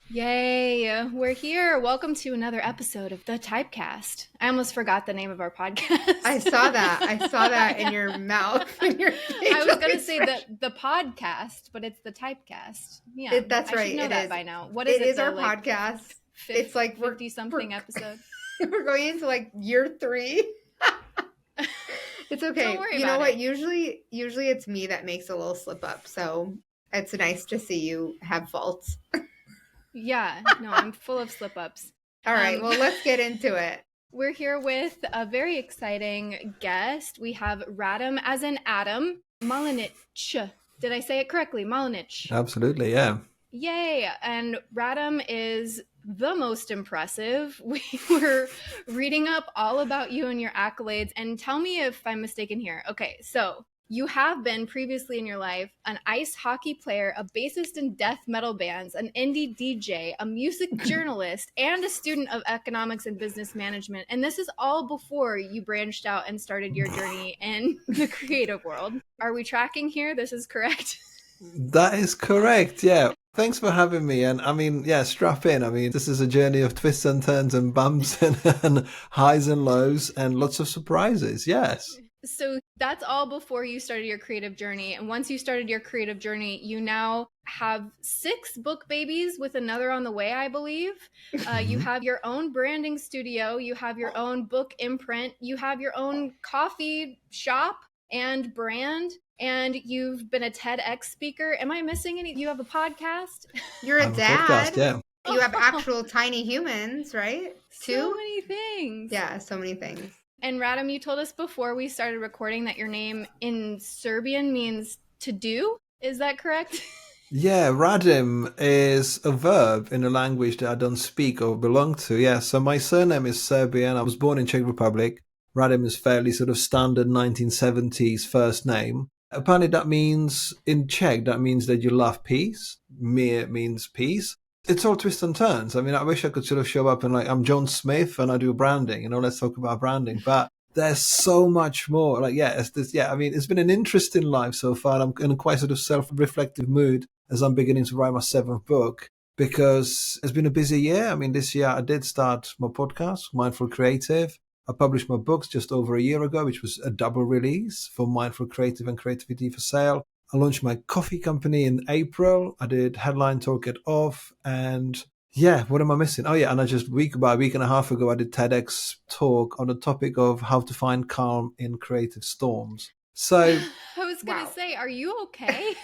Yay, we're here. Welcome to another episode of the Typecast. I almost forgot the name of our podcast. I saw that. I saw that in Yeah. your mouth. In your I was facial going to say expression. the podcast, but it's the Typecast. Yeah, That's I should right. know It that is. by now. What is It it is though? our Like podcast. It's like we're 50 something episode? we're going into like year 3. It's Don't okay. worry You know about what? it. Usually it's me that makes a little slip up. So it's nice to see you have faults. Yeah, no, I'm full of slip ups. All right. Well, let's get into it. We're here with a very exciting guest. We have Radim, as in Adam, Malinic. Did I say it correctly? Malinic. Absolutely, yeah. Yay! And Radim is the most impressive. We were reading up all about you and your accolades. And tell me if I'm mistaken here. Okay, so you have been previously in your life an ice hockey player, a bassist in death metal bands, an indie DJ, a music journalist, and a student of economics and business management. And this is all before you branched out and started your journey in the creative world. Are we tracking here? This is correct? That is correct, yeah. Thanks for having me. And I mean, yeah, strap in. I mean, this is a journey of twists and turns and bumps and highs and lows and lots of surprises, yes. So that's all before you started your creative journey. And once you started your creative journey, you now have 6 book babies with another on the way, I believe. You have your own branding studio. You have your own book imprint. You have your own coffee shop and brand. And you've been a TEDx speaker. Am I missing any? You have a podcast? You're a I'm dad. podcast, yeah. You have actual tiny humans, right? So many things. Yeah, so many things. And Radim, you told us before we started recording that your name in Serbian means to do. Is that correct? Yeah, Radim is a verb in a language that I don't speak or belong to. Yeah, so my surname is Serbian. I was born in Czech Republic. Radim is fairly sort of standard 1970s first name. Apparently that means, in Czech, that means that you love peace. Mir means peace. It's all twists and turns. I mean, I wish I could sort of show up and like, I'm John Smith and I do branding, let's talk about branding. But there's so much more. Like, yeah, I mean, it's been an interesting life so far. I'm in a quite sort of self-reflective mood as I'm beginning to write my 7th book because it's been a busy year. I mean, this year I did start my podcast, Mindful Creative. I published my books just over a year ago, which was a double release for Mindful Creative and Creativity for Sale. I launched my coffee company in April. I did Headline Talk at Off. And yeah, what am I missing? Oh yeah, and I just about a week and a half ago, I did TEDx talk on the topic of how to find calm in creative storms. So I was going to say, are you okay?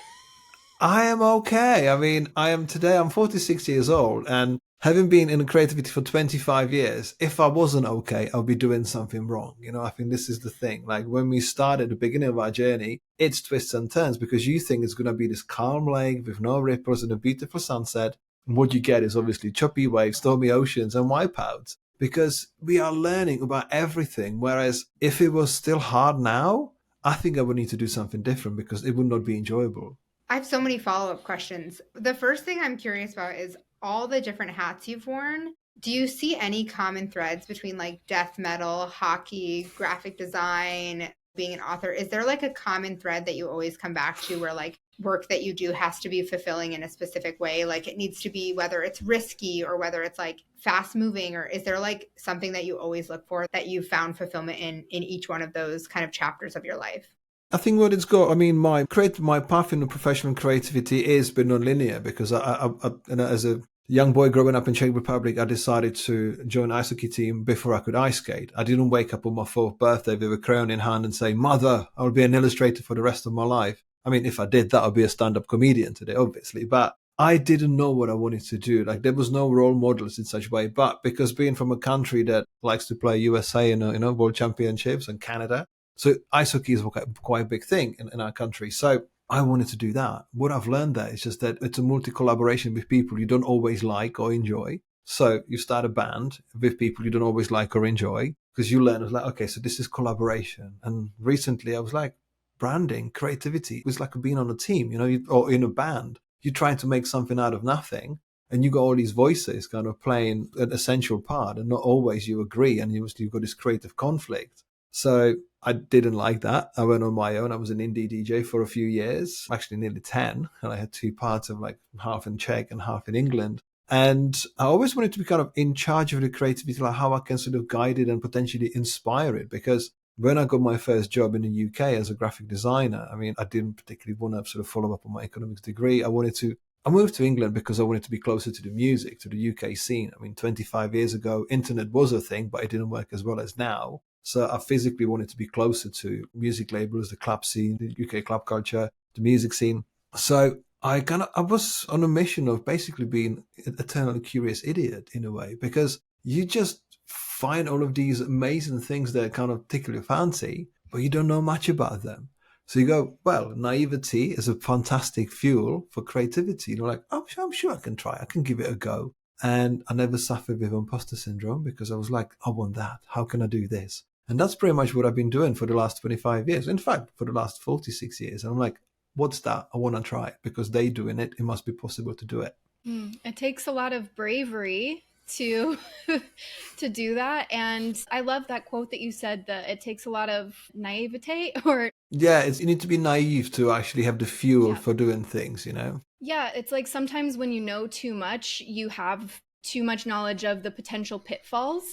I am okay. I mean, I'm 46 years old, and having been in creativity for 25 years, if I wasn't okay, I'll be doing something wrong. I think this is the thing. Like when we started at the beginning of our journey, it's twists and turns because you think it's going to be this calm lake with no ripples and a beautiful sunset. And what you get is obviously choppy waves, stormy oceans, and wipeouts because we are learning about everything. Whereas if it was still hard now, I think I would need to do something different because it would not be enjoyable. I have so many follow-up questions. The first thing I'm curious about is all the different hats you've worn. Do you see any common threads between like death metal, hockey, graphic design, being an author? Is there like a common thread that you always come back to where like work that you do has to be fulfilling in a specific way? Like it needs to be whether it's risky or whether it's like fast moving, or is there like something that you always look for that you found fulfillment in each one of those kind of chapters of your life? I think what it's got, I mean, my path in the professional creativity is been non-linear because I as a young boy growing up in Czech Republic, I decided to join an ice hockey team before I could ice skate. I didn't wake up on my 4th birthday with a crayon in hand and say, Mother, I'll be an illustrator for the rest of my life. I mean, if I did, that would be a stand-up comedian today, obviously. But I didn't know what I wanted to do. Like there was no role models in such way. But because being from a country that likes to play USA in world championships and Canada, so ice hockey is quite a big thing in our country. So I wanted to do that. What I've learned there is just that it's a multi-collaboration with people you don't always like or enjoy. So you start a band with people you don't always like or enjoy because you learn, like, okay, so this is collaboration. And recently I was like, branding, creativity was like being on a team, or in a band. You're trying to make something out of nothing. And you got all these voices kind of playing an essential part. And not always you agree. And you've got this creative conflict. So I didn't like that. I went on my own. I was an indie DJ for a few years, actually nearly 10. And I had 2 parts of like half in Czech and half in England. And I always wanted to be kind of in charge of the creativity, like how I can sort of guide it and potentially inspire it. Because when I got my first job in the UK as a graphic designer, I mean, I didn't particularly want to sort of follow up on my economics degree. I moved to England because I wanted to be closer to the music, to the UK scene. I mean, 25 years ago, internet was a thing, but it didn't work as well as now. So I physically wanted to be closer to music labels, the club scene, the UK club culture, the music scene. So I was on a mission of basically being an eternally curious idiot in a way, because you just find all of these amazing things that kind of tickle your fancy, but you don't know much about them. So you go, well, naivety is a fantastic fuel for creativity. You're like, oh, I'm sure I can try. I can give it a go. And I never suffered with imposter syndrome because I was like, I want that. How can I do this? And that's pretty much what I've been doing for the last 25 years. In fact, for the last 46 years. And I'm like, what's that? I want to try it because they doing it. It must be possible to do it. It takes a lot of bravery to to do that. And I love that quote that you said, that it takes a lot of naivete, or you need to be naive to actually have the fuel for doing things, you know? Yeah, it's like sometimes when you know too much, you have too much knowledge of the potential pitfalls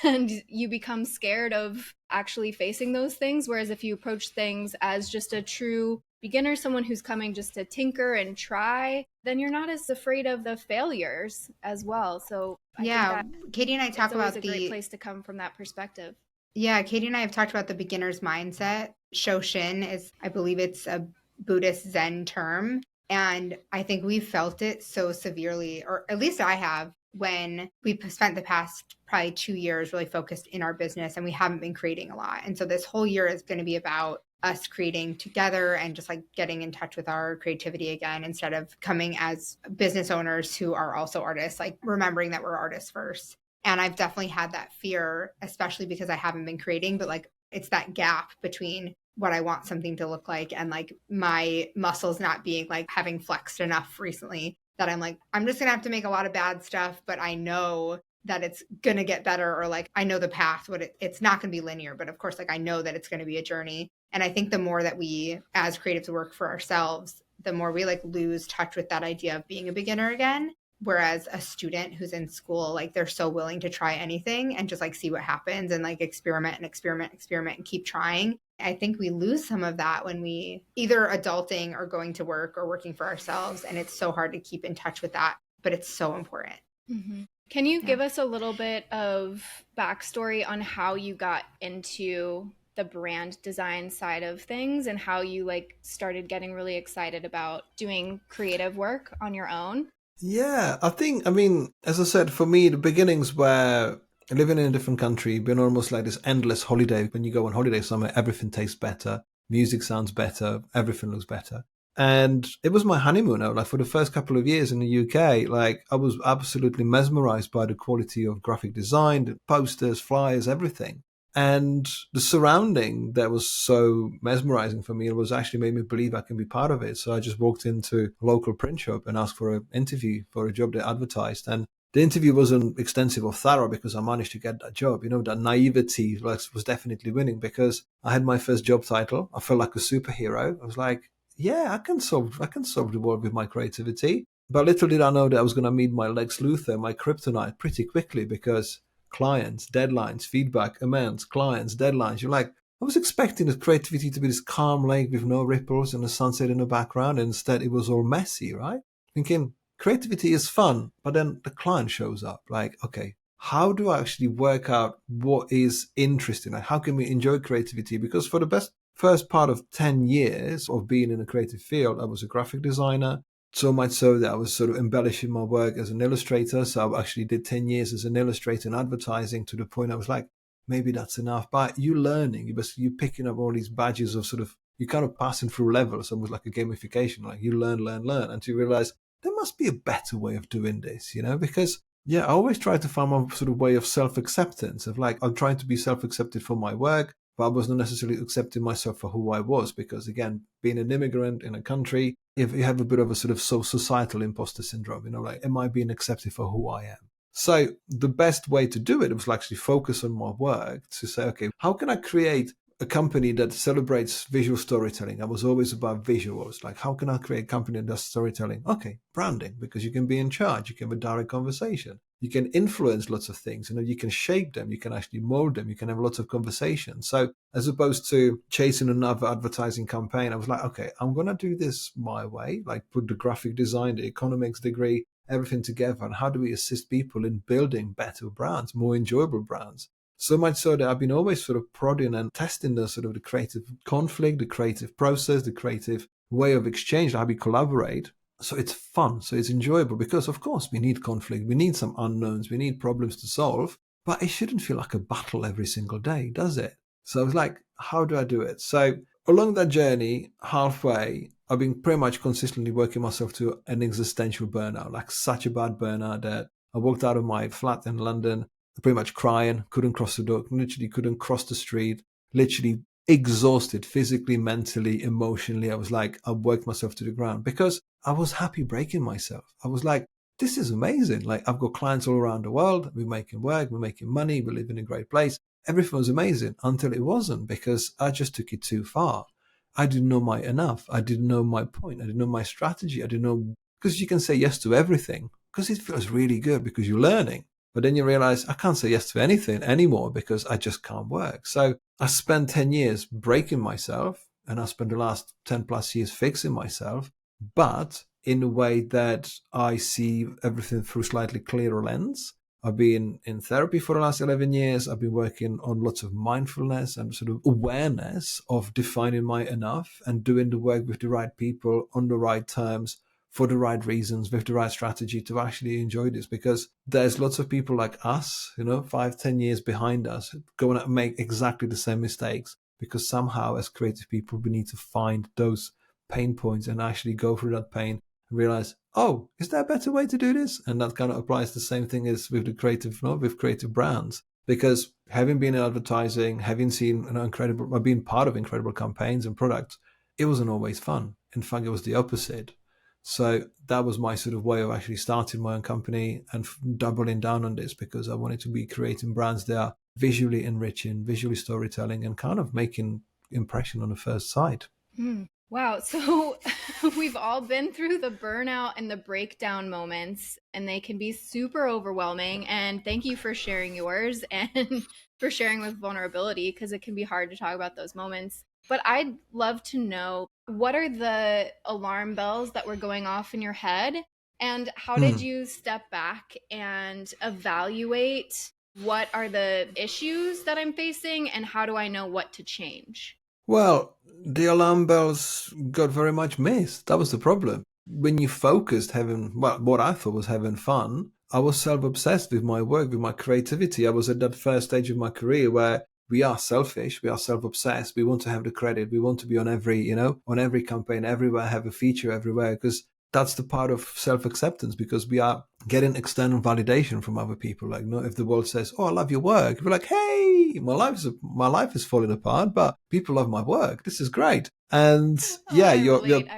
and you become scared of actually facing those things. Whereas if you approach things as just a true beginner, someone who's coming just to tinker and try, then you're not as afraid of the failures as well. So I think that Katie and I talk about a great place to come from that perspective. Yeah, Katie and I have talked about the beginner's mindset. Shoshin is, I believe it's a Buddhist Zen term. And I think we've felt it so severely, or at least I have, when we've spent the past probably 2 years really focused in our business and we haven't been creating a lot. And so this whole year is going to be about us creating together and just like getting in touch with our creativity again, instead of coming as business owners who are also artists, like remembering that we're artists first. And I've definitely had that fear, especially because I haven't been creating, but like it's that gap between what I want something to look like and like my muscles not being like having flexed enough recently, that I'm like, I'm just gonna have to make a lot of bad stuff, but I know that it's gonna get better, or like I know the path, but it's not gonna be linear. But of course, like I know that it's gonna be a journey. And I think the more that we as creatives work for ourselves, the more we like lose touch with that idea of being a beginner again. Whereas a student who's in school, like they're so willing to try anything and just like see what happens and like experiment and keep trying. I think we lose some of that when we either adulting or going to work or working for ourselves. And it's so hard to keep in touch with that, but it's so important. Mm-hmm. Can you give us a little bit of backstory on how you got into the brand design side of things and how you like started getting really excited about doing creative work on your own? Yeah, I mean, as I said, for me, the beginnings were living in a different country, being almost like this endless holiday. When you go on holiday somewhere, everything tastes better, music sounds better, everything looks better. And it was my honeymoon. Like for the first couple of years in the UK, like I was absolutely mesmerized by the quality of graphic design, the posters, flyers, everything. And the surrounding that was so mesmerizing for me, it was actually made me believe I can be part of it. So I just walked into a local print shop and asked for an interview for a job they advertised. And the interview wasn't extensive or thorough because I managed to get that job. You know, that naivety was definitely winning because I had my first job title. I felt like a superhero. I was like, yeah, I can solve the world with my creativity. But little did I know that I was going to meet my Lex Luthor, my kryptonite, pretty quickly because clients, deadlines, feedback, amends, clients, deadlines. You're like, I was expecting the creativity to be this calm lake with no ripples and the sunset in the background. And instead, it was all messy, right? Thinking creativity is fun, but then the client shows up. Like, okay, how do I actually work out what is interesting? Like, how can we enjoy creativity? Because for the first part of 10 years of being in a creative field, I was a graphic designer. So much so that I was sort of embellishing my work as an illustrator. So I actually did 10 years as an illustrator in advertising, to the point I was like, maybe that's enough. But you're learning, you're picking up all these badges of sort of, you're kind of passing through levels, almost like a gamification. Like you learn, until you realize there must be a better way of doing this, you know, because I always try to find my sort of way of self-acceptance of like, I'm trying to be self-accepted for my work, but I was not necessarily accepting myself for who I was, because again, being an immigrant in a country, if you have a bit of a sort of societal imposter syndrome, you know, like, am I being accepted for who I am? So the best way to do it was actually focus on my work to say, okay, how can I create a company that celebrates visual storytelling. I was always about visuals. Like, how can I create a company that does storytelling? Okay, branding, because you can be in charge. You can have a direct conversation. You can influence lots of things. You can shape them. You can actually mold them. You can have lots of conversations. So as opposed to chasing another advertising campaign, I was like, okay, I'm going to do this my way, like put the graphic design, the economics degree, everything together. And how do we assist people in building better brands, more enjoyable brands? So much so that I've been always sort of prodding and testing the sort of the creative conflict, the creative process, the creative way of exchange, how we collaborate. So it's fun, so it's enjoyable, because of course we need conflict, we need some unknowns, we need problems to solve, but it shouldn't feel like a battle every single day, does it? So I was like, how do I do it? So along that journey, halfway, I've been pretty much consistently working myself to an existential burnout, like such a bad burnout that I walked out of my flat in London pretty much crying, couldn't cross the dog, literally couldn't cross the street, literally exhausted physically, mentally, emotionally. I was like, I worked myself to the ground because I was happy breaking myself. I was like, this is amazing. Like, I've got clients all around the world. We're making work, we're making money, we live in a great place. Everything was amazing until it wasn't, because I just took it too far. I didn't know my enough. I didn't know my point. I didn't know my strategy. I didn't know, because you can say yes to everything because it feels really good because you're learning. But then you realize I can't say yes to anything anymore because I just can't work. So I spent 10 years breaking myself, and I spent the last 10 plus years fixing myself, but in a way that I see everything through slightly clearer lens. I've been in therapy for the last 11 years. I've been working on lots of mindfulness and sort of awareness of defining my enough and doing the work with the right people on the right terms, for the right reasons, with the right strategy to actually enjoy this, because there's lots of people like us, 5-10 years behind us, going to make exactly the same mistakes, because somehow as creative people, we need to find those pain points and actually go through that pain and realize, oh, is there a better way to do this? And that kind of applies the same thing as with the creative, with creative brands, because having been in advertising, having seen being part of incredible campaigns and products, it wasn't always fun. In fact, it was the opposite. So that was my sort of way of actually starting my own company and doubling down on this, because I wanted to be creating brands that are visually enriching, visually storytelling, and kind of making impression on the first sight. Wow. So we've all been through the burnout and the breakdown moments, and they can be super overwhelming. And thank you for sharing yours and for sharing with vulnerability, because it can be hard to talk about those moments. But I'd love to know, what are the alarm bells that were going off in your head? And how did you step back and evaluate what are the issues that I'm facing and how do I know what to change? Well, the alarm bells got very much missed. That was the problem. When you focused what I thought was having fun, I was self-obsessed with my work, with my creativity. I was at that first stage of my career where we are selfish, we are self-obsessed, we want to have the credit, we want to be on every campaign, everywhere, have a feature everywhere, because that's the part of self-acceptance, because we are getting external validation from other people. Like, if the world says, oh, I love your work, we're like, hey, my life is falling apart, but people love my work. This is great. And I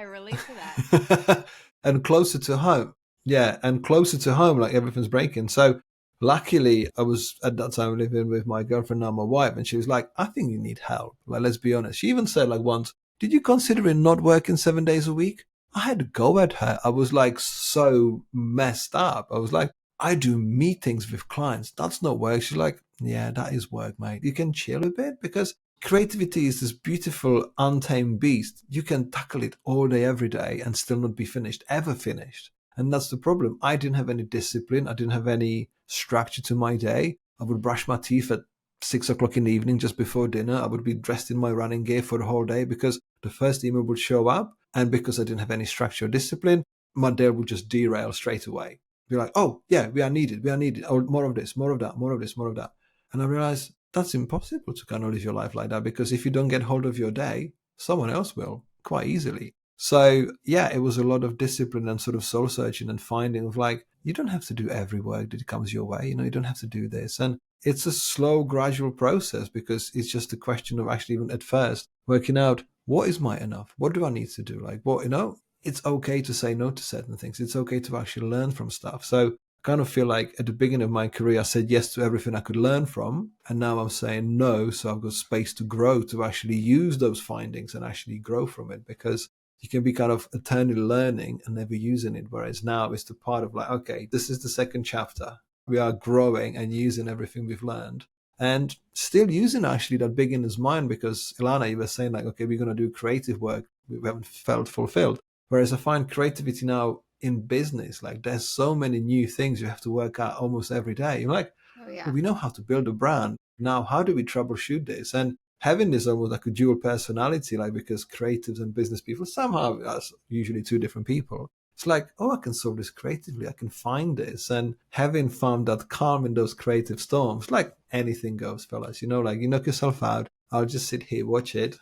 relate to that. And closer to home. Yeah, and closer to home, like everything's breaking. So luckily, I was at that time living with my girlfriend, now my wife, and she was like, I think you need help. Like, let's be honest. She even said, like, once, did you consider not working 7 days a week? I had to go at her. I was like so messed up. I was like, I do meetings with clients. That's not work. She's like, yeah, that is work, mate. You can chill a bit, because creativity is this beautiful, untamed beast. You can tackle it all day, every day, and still not be ever finished. And that's the problem. I didn't have any discipline. I didn't have any structure to my day. I would brush my teeth at 6 o'clock in the evening just before dinner. I would be dressed in my running gear for the whole day, because the first email would show up. And because I didn't have any structure or discipline, my day would just derail straight away. Be like, oh, yeah, we are needed. Oh, more of this, more of that, more of this, more of that. And I realized that's impossible to kind of live your life like that, because if you don't get hold of your day, someone else will quite easily. So, yeah, it was a lot of discipline and sort of soul searching and finding of like, you don't have to do every work that comes your way. You don't have to do this. And it's a slow, gradual process, because it's just a question of actually, even at first, working out, what is my enough? What do I need to do? Like, it's okay to say no to certain things. It's okay to actually learn from stuff. So kind of feel like at the beginning of my career, I said yes to everything I could learn from. And now I'm saying no. So I've got space to grow, to actually use those findings and actually grow from it, because you can be kind of eternally learning and never using it. Whereas now it's the part of like, okay, this is the second chapter. We are growing and using everything we've learned, and still using actually that beginner's mind, because Ilana, you were saying like, okay, we're going to do creative work. We haven't felt fulfilled. Whereas I find creativity now in business, like there's so many new things you have to work out almost every day. You're like, Oh yeah. well, we know how to build a brand. Now, how do we troubleshoot this? And having this almost like a dual personality, like, because creatives and business people somehow are usually two different people. It's like, oh, I can solve this creatively. I can find this. And having found that calm in those creative storms, like anything goes, fellas, like you knock yourself out. I'll just sit here, watch it.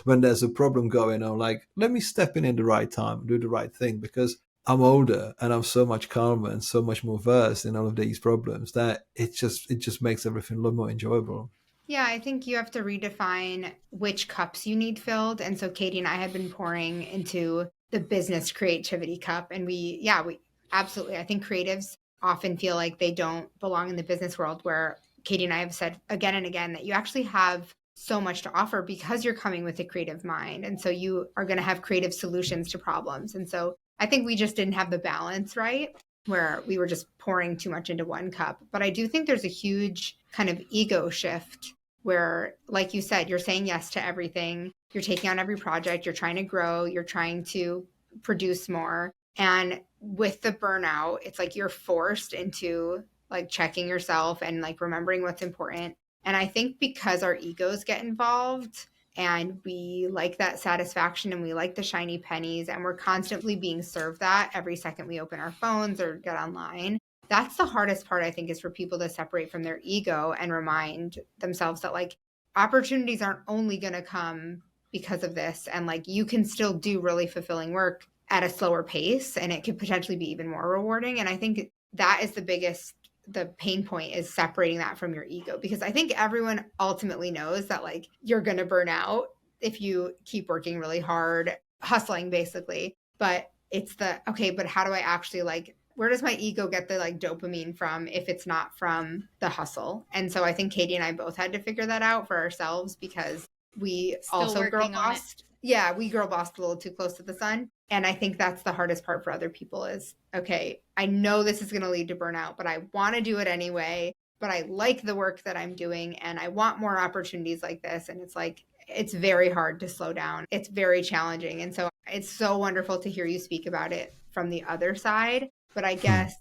When there's a problem going on, like, let me step in the right time, do the right thing, because I'm older and I'm so much calmer and so much more versed in all of these problems that it just makes everything a lot more enjoyable. Yeah, I think you have to redefine which cups you need filled. And so Katie and I have been pouring into the business creativity cup. And we absolutely, I think creatives often feel like they don't belong in the business world, where Katie and I have said again and again that you actually have so much to offer because you're coming with a creative mind. And so you are going to have creative solutions to problems. And so I think we just didn't have the balance right, where we were just pouring too much into one cup. But I do think there's a huge kind of ego shift where, like you said, you're saying yes to everything. You're taking on every project. You're trying to grow. You're trying to produce more. And with the burnout, it's like you're forced into like checking yourself and like remembering what's important. And I think because our egos get involved and we like that satisfaction and we like the shiny pennies and we're constantly being served that every second we open our phones or get online, that's the hardest part, I think, is for people to separate from their ego and remind themselves that like opportunities aren't only going to come because of this. And like you can still do really fulfilling work at a slower pace and it could potentially be even more rewarding. And I think that is the pain point, is separating that from your ego, because I think everyone ultimately knows that like you're going to burn out if you keep working really hard, hustling basically. But it's okay, but how do I actually like, where does my ego get the like dopamine from if it's not from the hustle? And so I think Katie and I both had to figure that out for ourselves, because we Still also girl working on it. bossed. Yeah, we girl bossed a little too close to the sun. And I think that's the hardest part for other people is, okay, I know this is going to lead to burnout, but I want to do it anyway. But I like the work that I'm doing and I want more opportunities like this. And it's like, it's very hard to slow down. It's very challenging. And so it's so wonderful to hear you speak about it from the other side. But I guess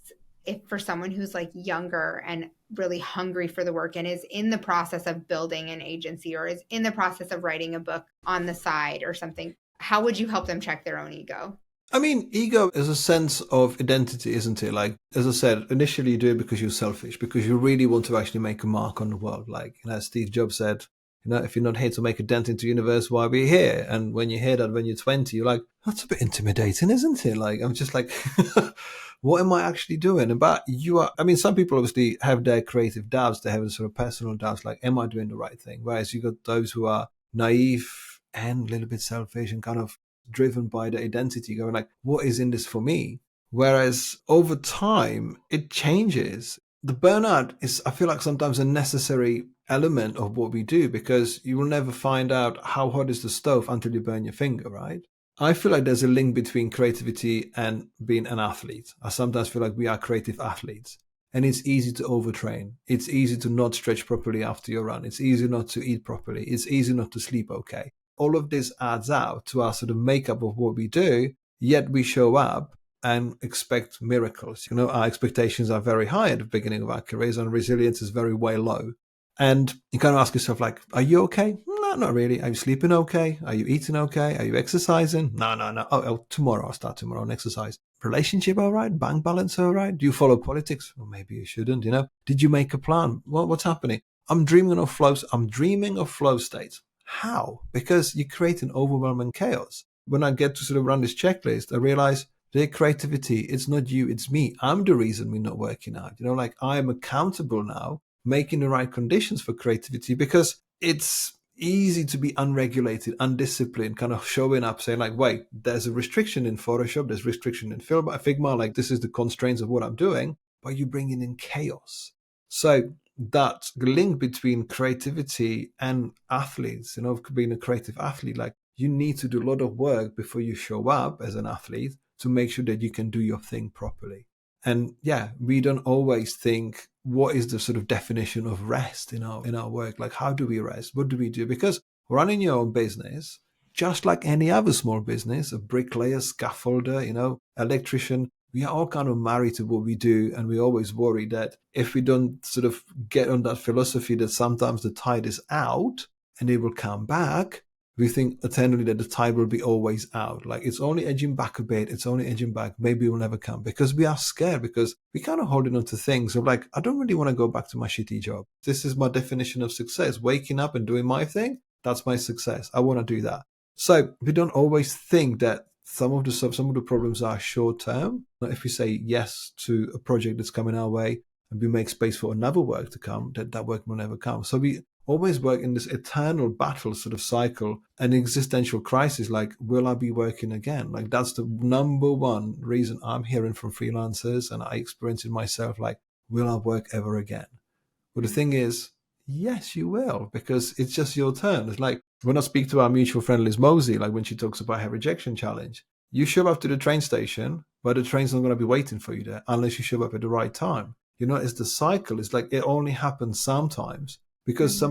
if for someone who's like younger and really hungry for the work and is in the process of building an agency or is in the process of writing a book on the side or something, how would you help them check their own ego? I mean, ego is a sense of identity, isn't it? Like, as I said, initially you do it because you're selfish, because you really want to actually make a mark on the world. Like, Steve Jobs said, if you're not here to make a dent into the universe, why are we here? And when you hear that when you're 20, you're like, that's a bit intimidating, isn't it? Like, I'm just like, what am I actually doing? But some people obviously have their creative doubts. They have sort of personal doubts, like, am I doing the right thing? Whereas you got those who are naive and a little bit selfish and kind of driven by the identity, going like, what is in this for me? Whereas over time, it changes. The burnout is, I feel like, sometimes a necessary element of what we do, because you will never find out how hot is the stove until you burn your finger, right? I feel like there's a link between creativity and being an athlete. I sometimes feel like we are creative athletes. And it's easy to overtrain. It's easy to not stretch properly after your run. It's easy not to eat properly. It's easy not to sleep okay. All of this adds out to our sort of makeup of what we do, yet we show up and expect miracles. Our expectations are very high at the beginning of our careers and resilience is very way low. And you kind of ask yourself, like, are you okay? No, not really. Are you sleeping okay? Are you eating okay? Are you exercising? No. Oh, tomorrow. I'll start tomorrow and exercise. Relationship all right? Bank balance all right? Do you follow politics? Well, maybe you shouldn't, Did you make a plan? What's happening? I'm dreaming of flow states. How? Because you create an overwhelming chaos. When I get to sort of run this checklist, I realize their creativity, it's not you, it's me. I'm the reason we're not working out. Like, I am accountable now, making the right conditions for creativity, because it's easy to be unregulated, undisciplined, kind of showing up saying like, wait, there's a restriction in Photoshop, there's restriction in Figma, like this is the constraints of what I'm doing, but you're bringing in chaos. So that link between creativity and athletes, being a creative athlete, like you need to do a lot of work before you show up as an athlete to make sure that you can do your thing properly. And yeah, we don't always think what is the sort of definition of rest in our work. Like, how do we rest? What do we do? Because running your own business, just like any other small business, a bricklayer, scaffolder, electrician, we are all kind of married to what we do. And we always worry that if we don't sort of get on that philosophy that sometimes the tide is out and it will come back, we think eternally that the tide will be always out. Like it's only edging back a bit. It's only edging back. Maybe it will never come, because we are scared, because we kind of holding on to things of like, I don't really want to go back to my shitty job. This is my definition of success. Waking up and doing my thing. That's my success. I want to do that. So we don't always think that some of the problems are short term. If we say yes to a project that's coming our way and we make space for another work to come, that work will never come. So we always work in this eternal battle sort of cycle, an existential crisis, like, will I be working again? Like that's the number one reason I'm hearing from freelancers, and I experience it myself, like, will I work ever again? Well, the thing is, yes, you will, because it's just your turn. It's like when I speak to our mutual friend Liz Mosey, like when she talks about her rejection challenge, you show up to the train station, but the train's not going to be waiting for you there unless you show up at the right time. It's the cycle. It's like it only happens sometimes, because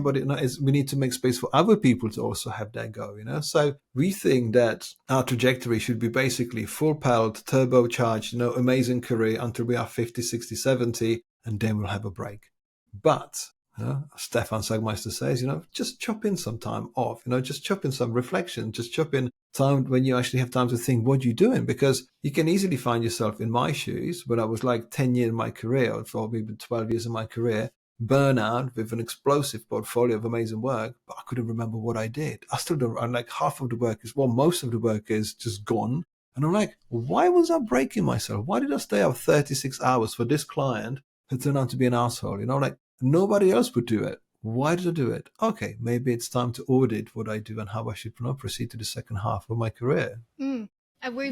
we need to make space for other people to also have their go, So we think that our trajectory should be basically full pelt, turbocharged, amazing career until we are 50, 60, 70, and then we'll have a break. But Stefan Sagmeister says, just chop in some time off, just chop in some reflection, just chop in time when you actually have time to think what you're doing, because you can easily find yourself in my shoes when I was like 10 years in my career, or probably 12 years in my career, burnout with an explosive portfolio of amazing work, but I couldn't remember what I did. I still don't. I'm like, half of the work is, most of the work is just gone. And I'm like, why was I breaking myself? Why did I stay up 36 hours for this client who turned out to be an asshole? Like nobody else would do it. Why did I do it? Okay, maybe it's time to audit what I do and how I should proceed to the second half of my career. We've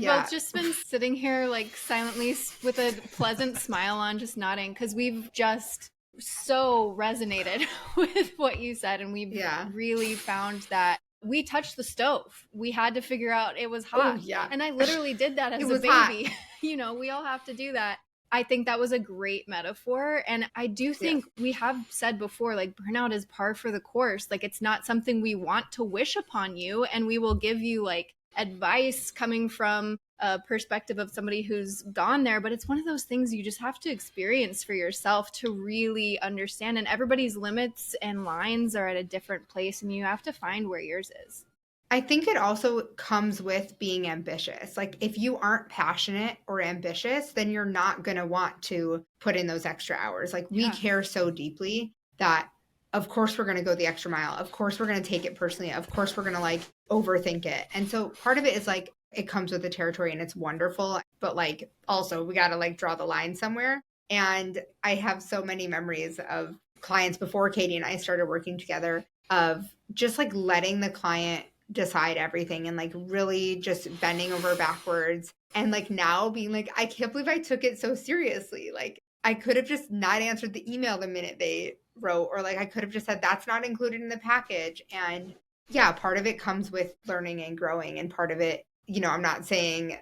both just been sitting here like silently with a pleasant smile on, just nodding, because we've just so resonated with what you said, and we've really found that we touched the stove. We had to figure out it was hot. And I literally did that as a baby. We all have to do that. I think that was a great metaphor. And I do think we have said before, like, burnout is par for the course. Like, it's not something we want to wish upon you. And we will give you like advice coming from a perspective of somebody who's gone there, but it's one of those things you just have to experience for yourself to really understand. And everybody's limits and lines are at a different place, and you have to find where yours is. I think it also comes with being ambitious. Like if you aren't passionate or ambitious, then you're not going to want to put in those extra hours. Like we care so deeply that of course we're going to go the extra mile. Of course we're going to take it personally. Of course we're going to like overthink it. And so part of it is like, it comes with the territory and it's wonderful, but like also we got to like draw the line somewhere. And I have so many memories of clients before Katie and I started working together of just like letting the client decide everything and like really just bending over backwards. And like now being like, I can't believe I took it so seriously. Like I could have just not answered the email the minute they wrote, or like I could have just said that's not included in the package. And yeah, part of it comes with learning and growing, and part of it, I'm not saying,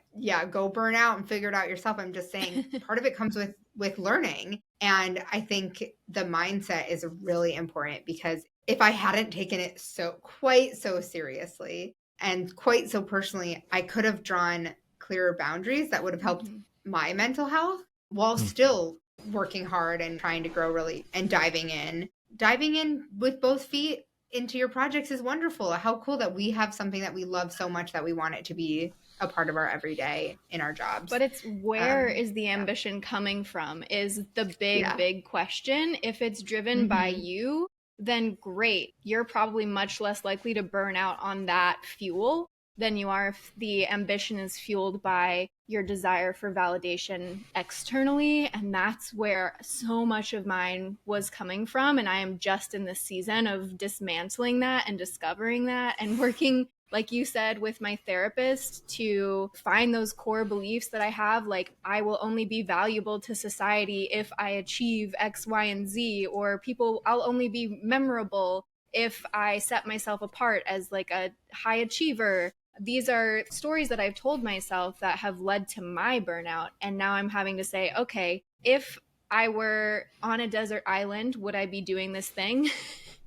go burn out and figure it out yourself. I'm just saying part of it comes with learning. And I think the mindset is really important, because if I hadn't taken it quite so seriously and quite so personally, I could have drawn clearer boundaries that would have helped my mental health while still working hard and trying to grow really, and diving in with both feet into your projects is wonderful. How cool that we have something that we love so much that we want it to be a part of our everyday in our jobs. But it's where is the ambition coming from is the big question. If it's driven by you, then great. You're probably much less likely to burn out on that fuel than you are if the ambition is fueled by your desire for validation externally. And that's where so much of mine was coming from. And I am just in this season of dismantling that and discovering that and working, like you said, with my therapist to find those core beliefs that I have, like I will only be valuable to society if I achieve X, Y, and Z, or I'll only be memorable if I set myself apart as like a high achiever. These are stories that I've told myself that have led to my burnout. And now I'm having to say, okay, if I were on a desert island, would I be doing this thing?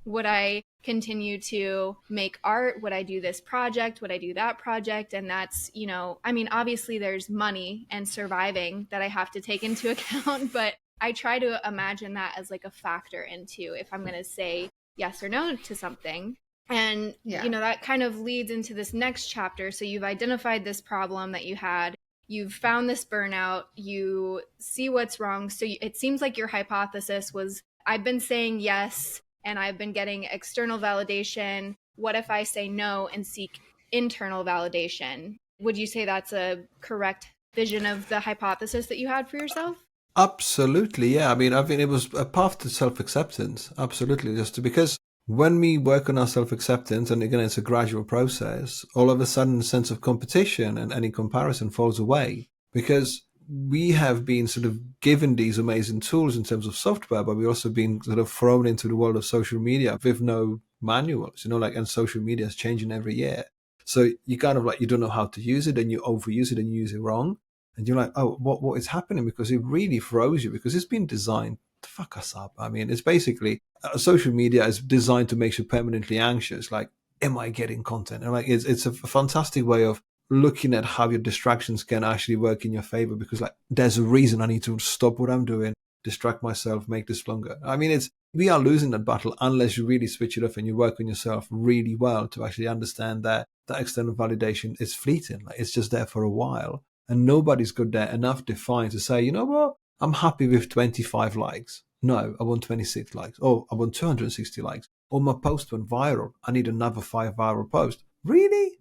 Would I continue to make art? Would I do this project? Would I do that project? And that's, I mean, obviously there's money and surviving that I have to take into account, but I try to imagine that as like a factor into if I'm going to say yes or no to something. And, that kind of leads into this next chapter. So you've identified this problem that you had. You've found this burnout. You see what's wrong. So it seems like your hypothesis was, I've been saying yes, and I've been getting external validation. What if I say no and seek internal validation? Would you say that's a correct vision of the hypothesis that you had for yourself? Absolutely, yeah. I mean, it was a path to self-acceptance. Absolutely, because when we work on our self-acceptance, and again, it's a gradual process, all of a sudden, the sense of competition and any comparison falls away because we have been sort of given these amazing tools in terms of software, but we've also been sort of thrown into the world of social media with no manuals, and social media is changing every year. So you kind of like, you don't know how to use it and you overuse it and you use it wrong. And you're like, oh, what is happening? Because it really throws you because it's been designed to fuck us up. I mean, it's basically social media is designed to make you permanently anxious. Like, am I getting content? And like, it's a fantastic way of looking at how your distractions can actually work in your favor because like, there's a reason I need to stop what I'm doing, distract myself, make this longer. I mean, we are losing that battle unless you really switch it off and you work on yourself really well to actually understand that external validation is fleeting. Like, it's just there for a while. And nobody's got that enough defined to say, you know what, I'm happy with 25 likes. No, I want 26 likes. Oh, I want 260 likes. Or my post went viral. I need another 5 viral posts. Really?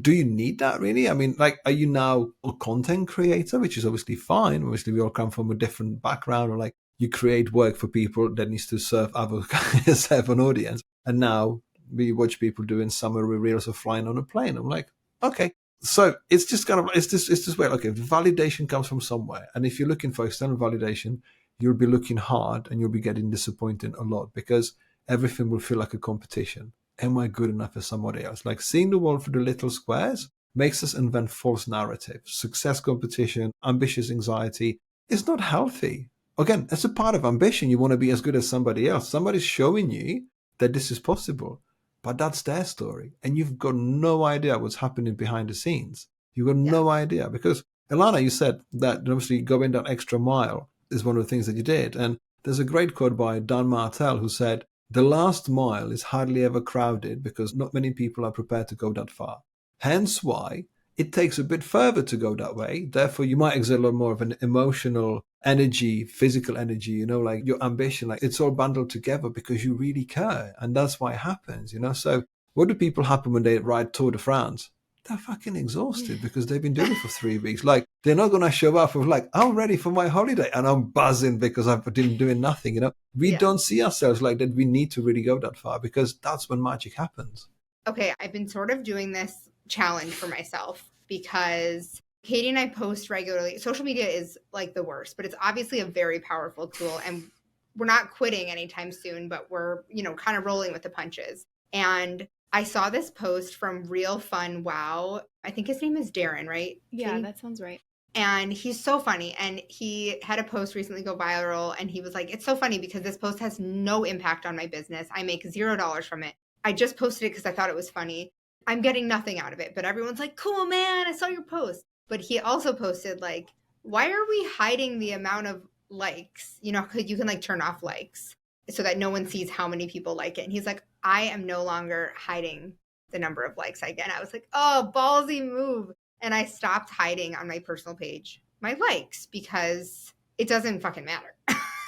Do you need that really? I mean, like, are you now a content creator, which is obviously fine. Obviously, we all come from a different background, or like you create work for people that needs to serve serve an audience. And now we watch people doing summary reels of flying on a plane. I'm like, okay. So it's just kind of, it's this way, okay, validation comes from somewhere. And if you're looking for external validation, you'll be looking hard and you'll be getting disappointed a lot because everything will feel like a competition. Am I good enough as somebody else? Like, seeing the world through the little squares makes us invent false narratives. Success competition, ambitious anxiety is not healthy. Again, that's a part of ambition. You want to be as good as somebody else. Somebody's showing you that this is possible. But that's their story. And you've got no idea what's happening behind the scenes. You've got no idea. Because, Ilana, you said that obviously going that extra mile is one of the things that you did. And there's a great quote by Dan Martell who said, the last mile is hardly ever crowded because not many people are prepared to go that far. Hence why it takes a bit further to go that way. Therefore, you might exert a lot more of an emotional energy, physical energy, like your ambition, like it's all bundled together because you really care. And that's why it happens, So what do people happen when they ride Tour de France? They're fucking exhausted because they've been doing it for 3 weeks. Like, they're not going to show up with like, I'm ready for my holiday and I'm buzzing because I've been doing nothing, We don't see ourselves like that. We need to really go that far because that's when magic happens. Okay, I've been sort of doing this challenge for myself because Katie and I post regularly. Social media is like the worst, but it's obviously a very powerful tool and we're not quitting anytime soon, but we're, kind of rolling with the punches. And I saw this post from Real Fun Wow. I think his name is Darren, right? Yeah, Katie? that sounds right. And he's so funny. And he had a post recently go viral and he was like, it's so funny because this post has no impact on my business. I make $0 from it. I just posted it because I thought it was funny. I'm getting nothing out of it, but everyone's like, cool, man, I saw your post. But he also posted like, why are we hiding the amount of likes? Because you can like turn off likes so that no one sees how many people like it. And he's like, I am no longer hiding the number of likes I get. And I was like, oh, ballsy move. And I stopped hiding on my personal page my likes because it doesn't fucking matter.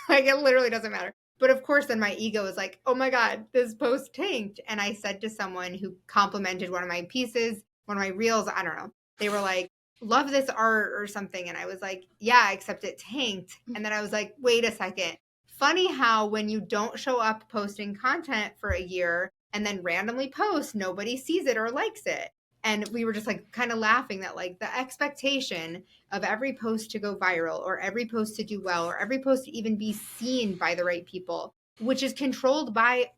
Like, it literally doesn't matter. But of course, then my ego is like, oh my God, this post tanked. And I said to someone who complimented one of my pieces, one of my reels, I don't know. They were like, love this art or something. And I was like, yeah, except it tanked. And then I was like, wait a second. Funny how when you don't show up posting content for a year and then randomly post, nobody sees it or likes it. And we were just like kind of laughing that like the expectation of every post to go viral or every post to do well or every post to even be seen by the right people, which is controlled by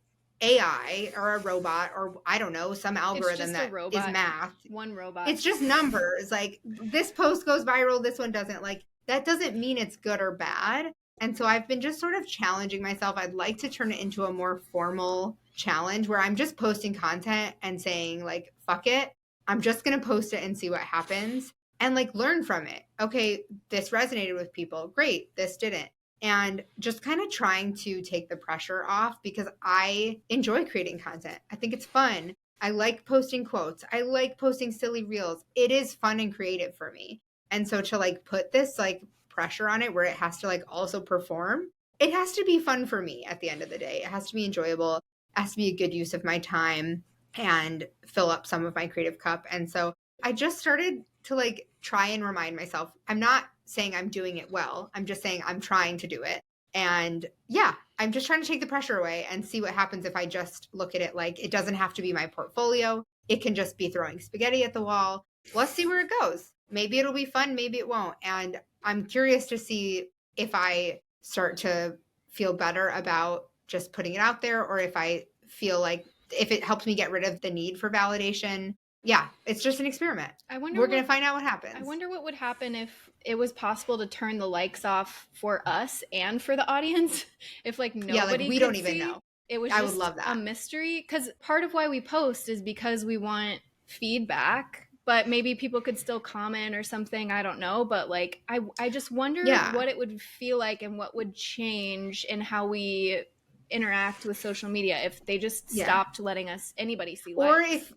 AI or a robot or I don't know, some algorithm that is math. One robot. It's just numbers. Like this post goes viral, this one doesn't. Like that doesn't mean it's good or bad. And so I've been just sort of challenging myself. I'd like to turn it into a more formal challenge where I'm just posting content and saying like, fuck it. I'm just going to post it and see what happens and like learn from it. Okay, this resonated with people. Great. This didn't. And just kind of trying to take the pressure off because I enjoy creating content. I think it's fun. I like posting quotes. I like posting silly reels. It is fun and creative for me. And so to like put this like pressure on it where it has to like also perform, it has to be fun for me at the end of the day. It has to be enjoyable. It has to be a good use of my time and fill up some of my creative cup. And so I just started to like try and remind myself, I'm not saying I'm doing it well. I'm just saying I'm trying to do it. And yeah, I'm just trying to take the pressure away and see what happens if I just look at it like it doesn't have to be my portfolio. It can just be throwing spaghetti at the wall. Let's see where it goes. Maybe it'll be fun. Maybe it won't. And I'm curious to see if I start to feel better about just putting it out there or if I feel like if it helps me get rid of the need for validation. Yeah, it's just an experiment. We're going to find out what happens. I wonder what would happen if it was possible to turn the likes off for us and for the audience. If like nobody we don't even know. It was just a mystery. Because part of why we post is because we want feedback, but maybe people could still comment or something. I don't know. But like, I just wonder what it would feel like and what would change in how we interact with social media if they just stopped letting anybody see likes.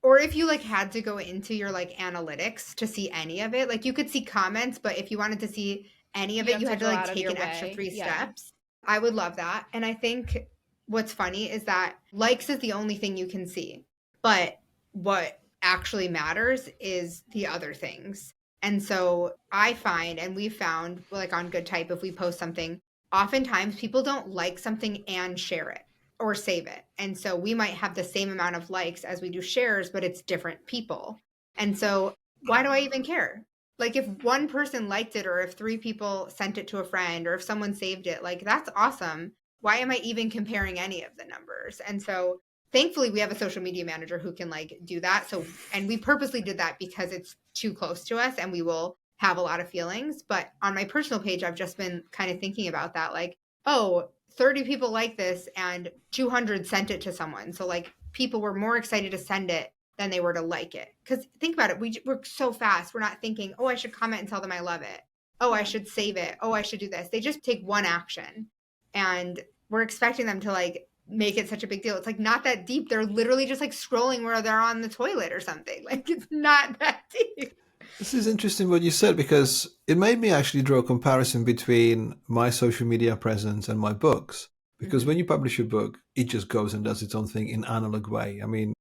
Or if you like had to go into your like analytics to see any of it, like you could see comments, but if you wanted to see any of it, you had to like take an extra 3 steps. I would love that. And I think what's funny is that likes is the only thing you can see, but what actually matters is the other things. And so I find, and we found like on Good Type, if we post something, oftentimes people don't like something and share it or save it. And so we might have the same amount of likes as we do shares, but it's different people. And so why do I even care? Like if one person liked it or if 3 people sent it to a friend or if someone saved it, like that's awesome. Why am I even comparing any of the numbers? And so thankfully we have a social media manager who can like do that. So, and we purposely did that because it's too close to us and we will have a lot of feelings. But on my personal page, I've just been kind of thinking about that. Like, oh, 30 people like this and 200 sent it to someone. So like people were more excited to send it than they were to like it. Because think about it. We work so fast. We're not thinking, oh, I should comment and tell them I love it. Oh, I should save it. Oh, I should do this. They just take one action. And we're expecting them to like make it such a big deal. It's like not that deep. They're literally just like scrolling where they're on the toilet or something. Like it's not that deep. This is interesting what you said because it made me actually draw a comparison between my social media presence and my books. Because when you publish a book, it just goes and does its own thing in analog way. I mean,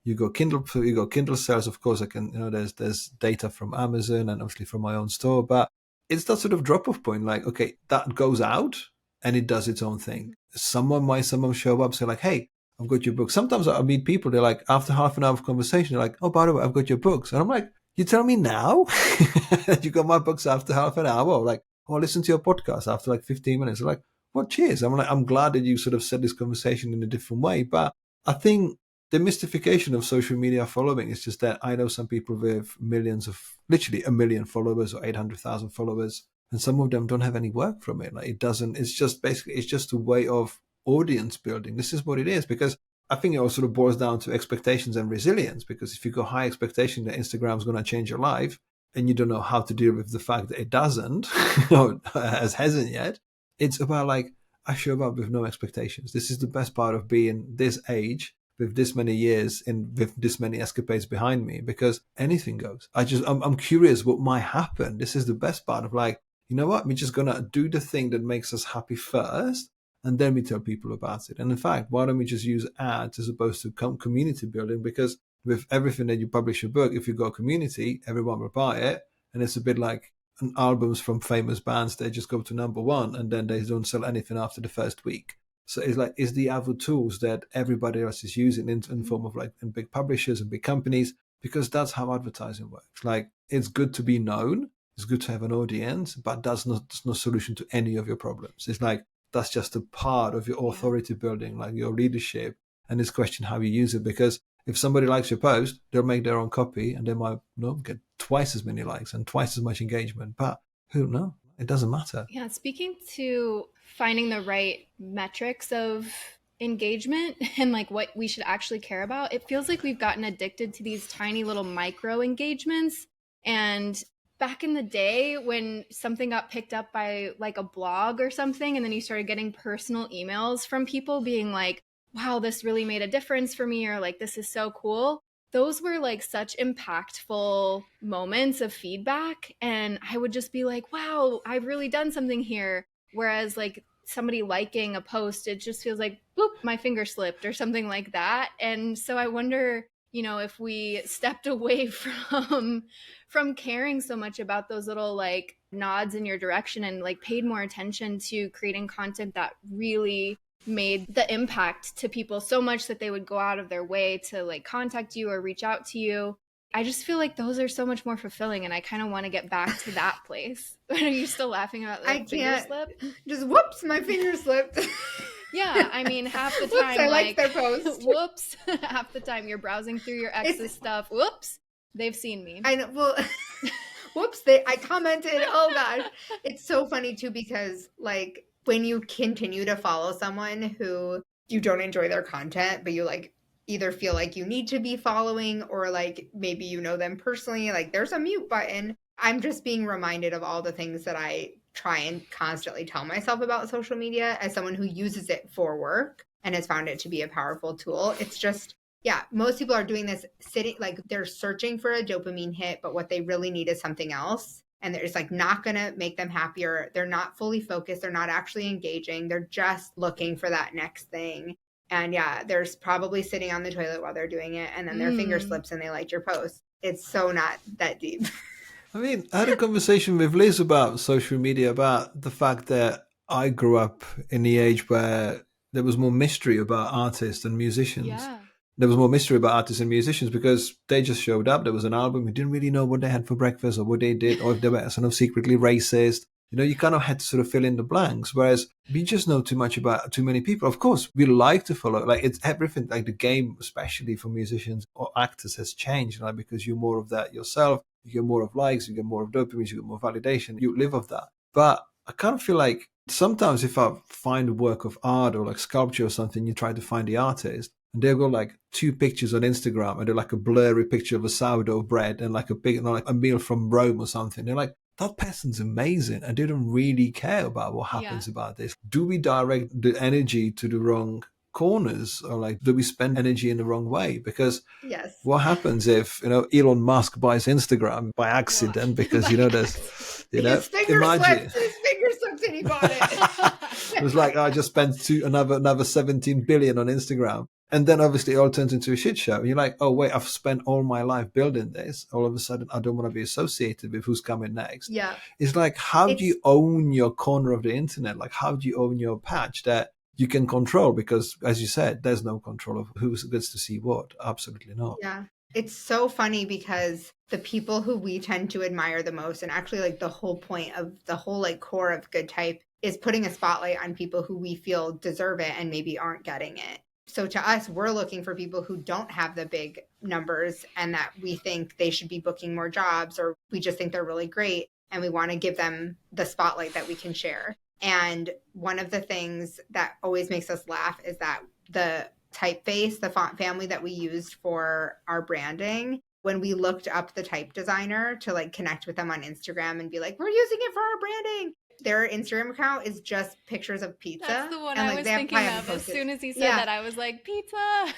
you got Kindle sales, of course. I can, there's data from Amazon and obviously from my own store, but it's that sort of drop-off point. Like, okay, that goes out and it does its own thing. Someone might show up, say like, hey, I've got your book. Sometimes I meet people, they're like, after half an hour of conversation, they're like, oh, by the way, I've got your books. And I'm like, you tell me now that you got my books after half an hour? Or like, oh, I listened to your podcast after like 15 minutes. They're like, well, cheers. I'm like, I'm glad that you sort of said this conversation in a different way. But I think the mystification of social media following is just that I know some people with literally 1 million followers or 800,000 followers, and some of them don't have any work from it. Like it's just a way of audience building. This is what it is, because I think it all sort of boils down to expectations and resilience, because if you got high expectation that Instagram is going to change your life and you don't know how to deal with the fact that it doesn't or hasn't yet, it's about like, I show up with no expectations. This is the best part of being this age with this many years and with this many escapades behind me, because anything goes. I'm curious what might happen. This is the best part of like, you know what? We're just going to do the thing that makes us happy first, and then we tell people about it. And in fact, why don't we just use ads as opposed to community building? Because with everything that you publish a book, if you got a community, everyone will buy it. And it's a bit like albums from famous bands. They just go to number one and then they don't sell anything after the first week. So it's like, it's the other tools that everybody else is using in form of like in big publishers and big companies, because that's how advertising works. Like, it's good to be known, it's good to have an audience, but that's no solution to any of your problems. It's like, that's just a part of your authority building, like your leadership. And it's question how you use it, because if somebody likes your post, they'll make their own copy and they might get twice as many likes and twice as much engagement. But who knows? It doesn't matter. Yeah, speaking to finding the right metrics of engagement and like what we should actually care about, it feels like we've gotten addicted to these tiny little micro engagements. And back in the day when something got picked up by like a blog or something, and then you started getting personal emails from people being like, wow, this really made a difference for me, or like, this is so cool. Those were like such impactful moments of feedback. And I would just be like, wow, I've really done something here. Whereas like somebody liking a post, it just feels like, boop, my finger slipped or something like that. And so I wonder, if we stepped away from caring so much about those little like nods in your direction and like paid more attention to creating content that really made the impact to people so much that they would go out of their way to like contact you or reach out to you. I just feel like those are so much more fulfilling, and I kind of want to get back to that place. Are you still laughing about the finger slip? Just whoops, my finger slipped. Yeah, I mean, half the time, whoops, I like their post. Whoops, half the time you're browsing through your ex's stuff. Whoops, they've seen me. I know. Well, whoops, I commented. Oh gosh, it's so funny too, because like, when you continue to follow someone who you don't enjoy their content, but you like either feel like you need to be following, or like maybe you know them personally, like there's a mute button. I'm just being reminded of all the things that I try and constantly tell myself about social media as someone who uses it for work and has found it to be a powerful tool. It's just, yeah, most people are doing this sitting, like they're searching for a dopamine hit, but what they really need is something else. And they're just like not going to make them happier. They're not fully focused. They're not actually engaging. They're just looking for that next thing. And yeah, they're probably sitting on the toilet while they're doing it. And then their finger slips and they liked your post. It's so not that deep. I mean, I had a conversation with Liz about social media, about the fact that I grew up in the age where there was more mystery about artists and musicians. Yeah. There was more mystery about artists and musicians because they just showed up. There was an album. You didn't really know what they had for breakfast or what they did, or if they were sort of secretly racist. You kind of had to sort of fill in the blanks. Whereas we just know too much about too many people. Of course, we like to follow. Like, it's everything. Like the game, especially for musicians or actors, has changed. Like, because you're more of that yourself. You get more of likes. You get more of dopamine. You get more validation. You live off that. But I kind of feel like sometimes if I find a work of art or like sculpture or something, you try to find the artist. And they've got like 2 pictures on Instagram, and they're like a blurry picture of a sourdough bread and like a meal from Rome or something. They're like, that person's amazing, and they don't really care about what happens about this. Do we direct the energy to the wrong corners, or like do we spend energy in the wrong way? Because what happens if Elon Musk buys Instagram by accident because there's his finger slipped and he bought it. It was like, I just spent another 17 billion on Instagram. And then obviously it all turns into a shit show. And you're like, oh, wait, I've spent all my life building this. All of a sudden, I don't want to be associated with who's coming next. Yeah. It's like, how do you own your corner of the internet? Like, how do you own your patch that you can control? Because, as you said, there's no control of who gets to see what. Absolutely not. Yeah. It's so funny because the people who we tend to admire the most, and actually like the whole point of the whole like core of Good Type, is putting a spotlight on people who we feel deserve it and maybe aren't getting it. So to us, we're looking for people who don't have the big numbers and that we think they should be booking more jobs, or we just think they're really great and we want to give them the spotlight that we can share. And one of the things that always makes us laugh is that the typeface, the font family that we used for our branding, when we looked up the type designer to like connect with them on Instagram and be like, we're using it for our branding, their Instagram account is just pictures of pizza. That's the one and, I was thinking of. As soon as he said that, I was like, pizza.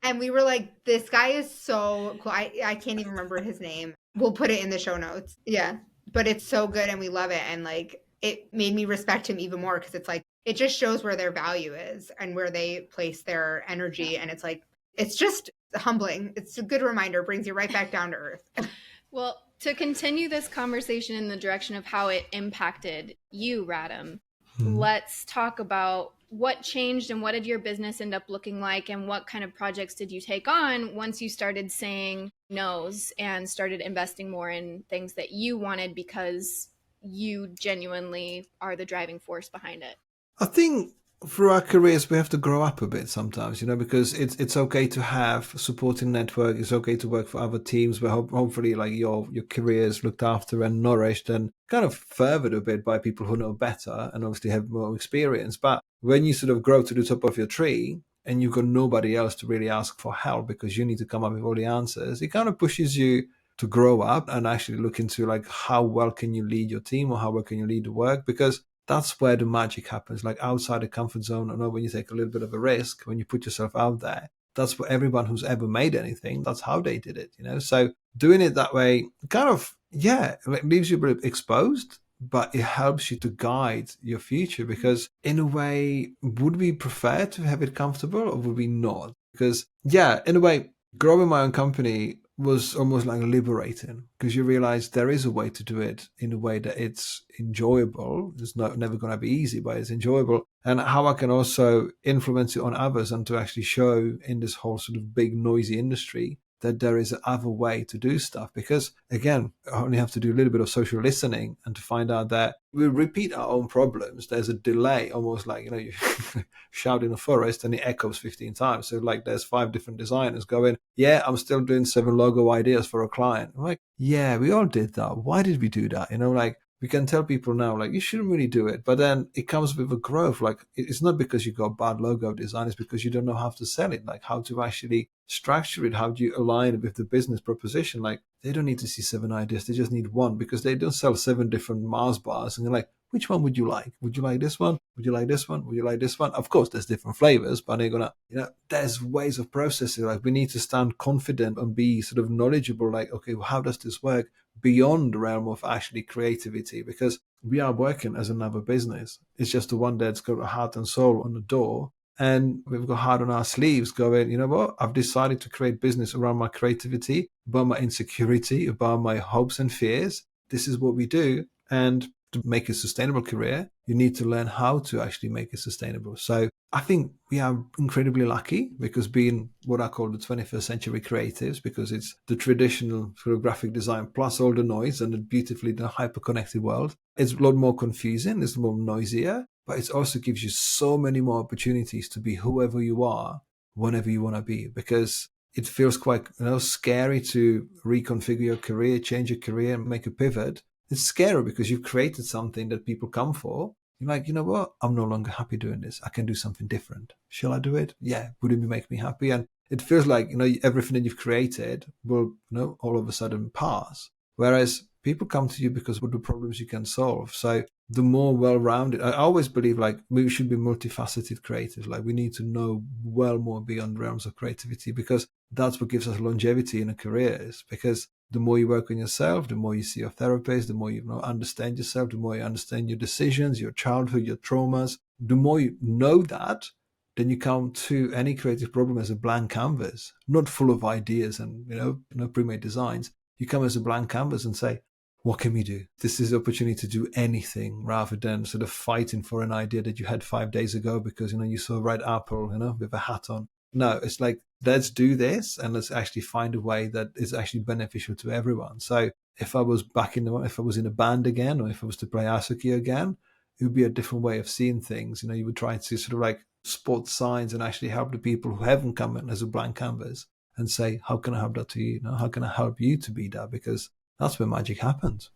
And we were like, this guy is so cool. I can't even remember his name. We'll put it in the show notes. Yeah. But it's so good and we love it. And like, it made me respect him even more because it's like, it just shows where their value is and where they place their energy. And it's like, it's just humbling. It's a good reminder, brings you right back down to earth. Well, to continue this conversation in the direction of how it impacted you, Radim, let's talk about what changed and what did your business end up looking like, and what kind of projects did you take on once you started saying no's and started investing more in things that you wanted because you genuinely are the driving force behind it. I think through our careers we have to grow up a bit sometimes, because it's okay to have a supporting network. It's okay to work for other teams where hopefully like your career is looked after and nourished and kind of furthered a bit by people who know better and obviously have more experience. But when you sort of grow to the top of your tree and you've got nobody else to really ask for help because you need to come up with all the answers, it kind of pushes you to grow up and actually look into like how well can you lead your team or how well can you lead the work, because that's where the magic happens, like outside the comfort zone. I know when you take a little bit of a risk, when you put yourself out there, that's what everyone who's ever made anything, that's how they did it, So doing it that way kind of, it leaves you a bit exposed, but it helps you to guide your future, because in a way, would we prefer to have it comfortable or would we not? Because in a way, growing my own company was almost like liberating, because you realize there is a way to do it in a way that it's enjoyable. It's never going to be easy, but it's enjoyable. And how I can also influence it on others and to actually show in this whole sort of big noisy industry that there is another way to do stuff. Because again, I only have to do a little bit of social listening and to find out that we repeat our own problems. There's a delay, almost like, you shout in a forest and it echoes 15 times. So like there's 5 different designers going, I'm still doing 7 logo ideas for a client. I'm like, we all did that. Why did we do that? Like, we can tell people now, like, you shouldn't really do it. But then it comes with a growth. Like, it's not because you got bad logo design. It's because you don't know how to sell it, like how to actually structure it. How do you align it with the business proposition? Like, they don't need to see 7 ideas. They just need one, because they don't sell 7 different Mars bars. And they're like, which one would you like? Would you like this one? Would you like this one? Would you like this one? Of course, there's different flavors, but they're going to, there's ways of processing. Like, we need to stand confident and be sort of knowledgeable. Like, okay, well, how does this work beyond the realm of actually creativity? Because we are working as another business. It's just the one that's got a heart and soul on the door. And we've got heart on our sleeves going, you know what? I've decided to create business around my creativity, about my insecurity, about my hopes and fears. This is what we do. And to make a sustainable career, you need to learn how to actually make it sustainable. So I think we are incredibly lucky, because being what I call the 21st century creatives, because it's the traditional sort of graphic design plus all the noise and the beautifully the hyper-connected world. It's a lot more confusing, it's more noisier, but it also gives you so many more opportunities to be whoever you are, whenever you want to be, because it feels quite scary to reconfigure your career, change your career and make a pivot. It's scary because you've created something that people come for. You're like, you know what? I'm no longer happy doing this. I can do something different. Shall I do it? Yeah. Would it make me happy? And it feels like, everything that you've created will, all of a sudden pass. Whereas people come to you because of the problems you can solve. So the more well-rounded, I always believe like we should be multifaceted creatives. Like we need to know well more beyond the realms of creativity, because that's what gives us longevity in our careers. Because the more you work on yourself, the more you see your therapist, the more you understand yourself, the more you understand your decisions, your childhood, your traumas. The more you know that, then you come to any creative problem as a blank canvas, not full of ideas and pre-made designs. You come as a blank canvas and say, what can we do? This is the opportunity to do anything, rather than sort of fighting for an idea that you had 5 days ago because you saw a red apple with a hat on. No, it's like, let's do this and let's actually find a way that is actually beneficial to everyone. So if I was if I was in a band again, or if I was to play ice hockey again, it would be a different way of seeing things. You would try to sort of like spot signs and actually help the people who haven't come in as a blank canvas and say, how can I help that to you? How can I help you to be that? Because that's where magic happens.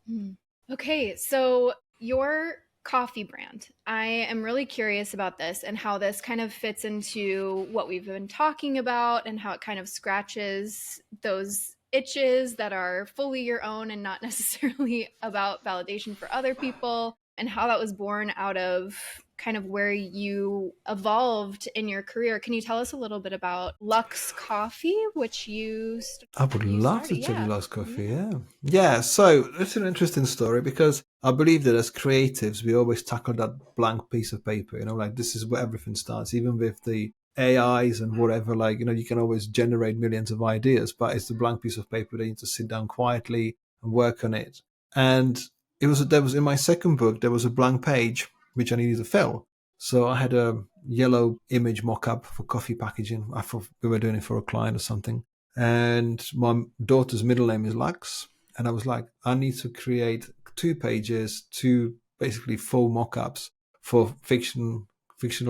Okay, so your coffee brand, I am really curious about this and how this kind of fits into what we've been talking about, and how it kind of scratches those itches that are fully your own and not necessarily about validation for other people, and how that was born out of kind of where you evolved in your career. Can you tell us a little bit about Lux Coffee, which I would love to tell you Lux Coffee, yeah. So it's an interesting story, because I believe that as creatives, we always tackle that blank piece of paper, like this is where everything starts, even with the AIs and whatever, like, you can always generate millions of ideas, but it's the blank piece of paper that you need to sit down quietly and work on it. And there was in my second book, there was a blank page which I needed to fill. So I had a yellow image mock-up for coffee packaging. I thought we were doing it for a client or something. And my daughter's middle name is Lux. And I was like, I need to create 2 pages, 2 basically full mock-ups for fictional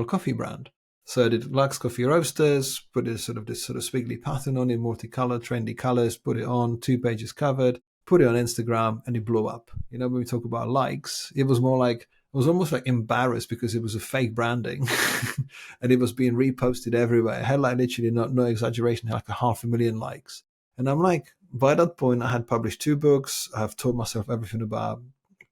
coffee brand. So I did Lux Coffee Roasters, put this sort of squiggly pattern on in multicolored, trendy colors, put it on, 2 pages covered, put it on Instagram, and it blew up. When we talk about likes, it was more like, I was almost like embarrassed because it was a fake branding and it was being reposted everywhere. It had like literally no exaggeration, like 500,000 likes. And I'm like, by that point, I had published 2 books. I've taught myself everything about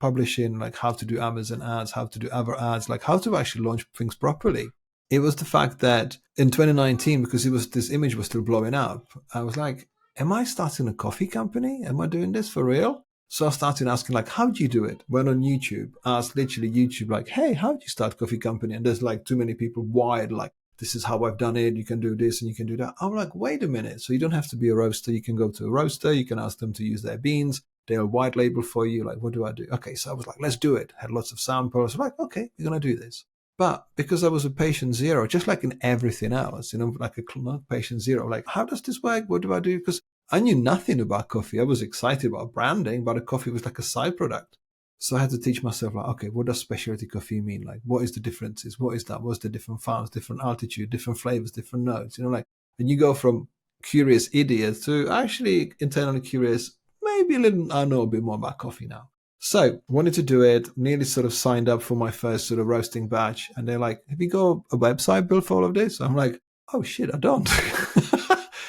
publishing, like how to do Amazon ads, how to do other ads, like how to actually launch things properly. It was the fact that in 2019, because this image was still blowing up, I was like, am I starting a coffee company? Am I doing this for real? So I started asking, like, how do you do it? Went on YouTube, asked literally YouTube, like, hey, how do you start a coffee company? And there's like too many people wired, like, this is how I've done it. You can do this and you can do that. I'm like, wait a minute. So you don't have to be a roaster. You can go to a roaster. You can ask them to use their beans. They'll white label for you. Like, what do I do? Okay, so I was like, let's do it. Had lots of samples. Like, okay, we're going to do this. But because I was a patient zero, just like in everything else, like a patient zero, like, how does this work? What do I do? Because I knew nothing about coffee. I was excited about branding, but the coffee was like a side product. So I had to teach myself, like, okay, what does specialty coffee mean? Like, what is the differences? What is that? What's the different farms, different altitude, different flavors, different notes? Like, and you go from curious idiot to actually internally curious, maybe I know a bit more about coffee now. So wanted to do it, nearly sort of signed up for my first sort of roasting batch. And they're like, have you got a website built for all of this? I'm like, oh shit, I don't.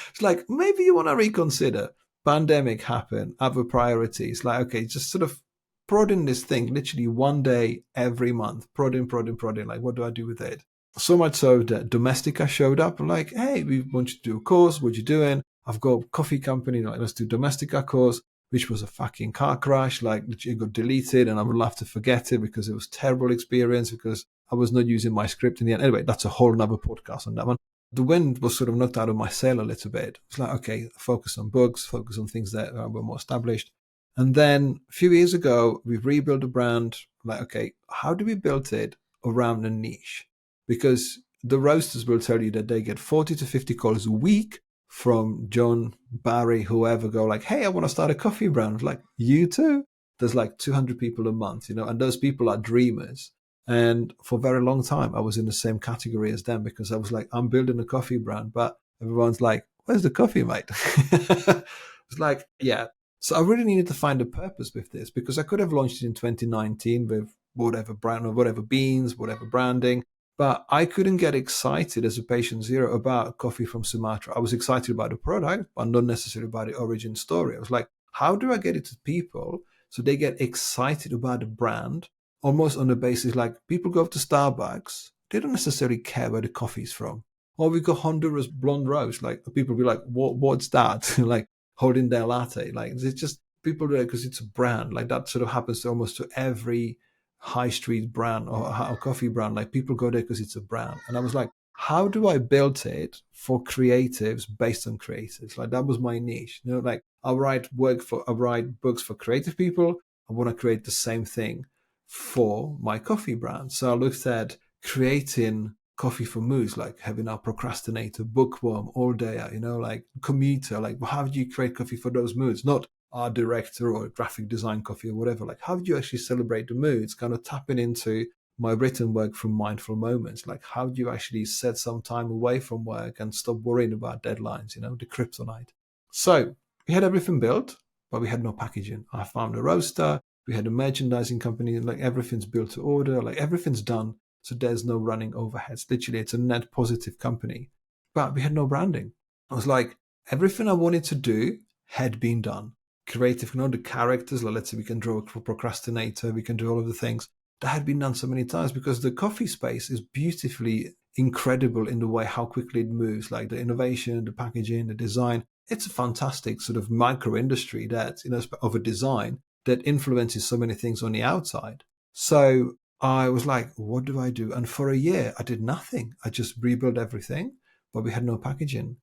It's like, maybe you want to reconsider. Pandemic happened, other priorities. Like, okay, just sort of prodding this thing literally one day every month, prodding. Like, what do I do with it? So much so that Domestica showed up like, hey, we want you to do a course. What you doing? I've got a coffee company. Like, let's do Domestica course, which was a fucking car crash. Like, it got deleted and I would love to forget it because it was a terrible experience because I was not using my script in the end. Anyway, that's a whole nother podcast on that one. The wind was sort of knocked out of my sail a little bit. It's like, okay, focus on books, focus on things that were more established. And then a few years ago, we rebuilt the brand. Like, okay, how do we build it around a niche? Because the roasters will tell you that they get 40 to 50 calls a week from John, Barry, whoever, go like, hey, I want to start a coffee brand. Like, you too? There's like 200 people a month, and those people are dreamers. And for a very long time, I was in the same category as them because I was like, I'm building a coffee brand, but everyone's like, where's the coffee, mate? It's like, yeah. So I really needed to find a purpose with this because I could have launched it in 2019 with whatever brand or whatever beans, whatever branding, but I couldn't get excited as a patient zero about coffee from Sumatra. I was excited about the product, but not necessarily about the origin story. I was like, how do I get it to people so they get excited about the brand? Almost on the basis like people go to Starbucks, they don't necessarily care where the coffee's from. Or we got Honduras blonde roast, like people be like, what's that? Like holding their latte. Like it's just people do it because it's a brand. Like that sort of happens to almost to every high street brand or coffee brand. Like people go there because it's a brand. And I was like, how do I build it for creatives based on creatives? Like that was my niche. Like I write books for creative people. I want to create the same thing for my coffee brand. So I looked at creating coffee for moods, like having our procrastinator, bookworm, all day, like commuter, like how do you create coffee for those moods? Not art director or graphic design coffee or whatever. Like how do you actually celebrate the moods? Kind of tapping into my written work from mindful moments. Like how do you actually set some time away from work and stop worrying about deadlines, the kryptonite. So we had everything built, but we had no packaging. I found a roaster. We had a merchandising company, like everything's built to order, like everything's done. So there's no running overheads. Literally, it's a net positive company. But we had no branding. I was like, everything I wanted to do had been done. Creative, the characters, like let's say we can draw a procrastinator, we can do all of the things. That had been done so many times because the coffee space is beautifully incredible in the way how quickly it moves, like the innovation, the packaging, the design. It's a fantastic sort of micro industry that, of a design that influences so many things on the outside. So I was like, what do I do? And for a year, I did nothing. I just rebuilt everything, but we had no packaging.